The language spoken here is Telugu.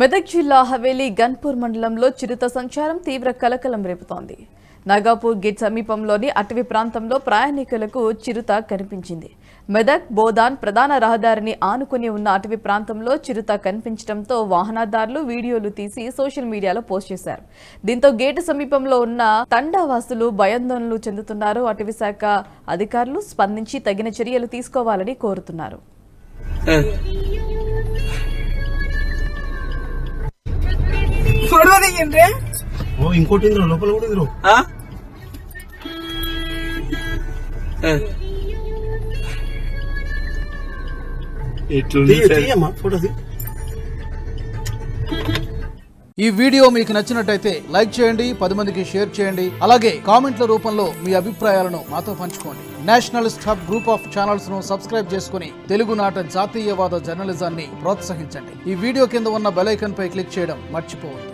మెదక్ జిల్లా హవేలీ గన్పూర్ మండలంలో చిరుత సంచారం తీవ్ర కలకలం రేపుతోంది. నాగాపూర్ గేట్ సమీపంలోని అటవీ ప్రాంతంలో ప్రయాణికులకు చిరుత కనిపించింది. మెదక్ బోదాన్ ప్రధాన రహదారిని ఆనుకుని ఉన్న అటవీ ప్రాంతంలో చిరుత కనిపించడంతో వాహనదారులు వీడియోలు తీసి సోషల్ మీడియాలో పోస్ట్ చేశారు. దీంతో గేటు సమీపంలో ఉన్న తండావాసులు భయాందోళనలు చెందుతున్నారు. అటవీ శాఖ అధికారులు స్పందించి తగిన చర్యలు తీసుకోవాలని కోరుతున్నారు. ఇంకోటి లోపల కూడా ఈ వీడియో మీకు నచ్చినట్టయితే లైక్ చేయండి, 10 మందికి షేర్ చేయండి. అలాగే కామెంట్ల రూపంలో మీ అభిప్రాయాలను మాతో పంచుకోండి. Nationalist hub group of channels ను సబ్స్క్రైబ్ చేసుకుని తెలుగునాట జాతీయవాద జర్నలిజాన్ని ప్రోత్సహించండి. ఈ వీడియో కింద ఉన్న బెల్ ఐకాన్ పై క్లిక్ చేయడం మర్చిపోవద్దు.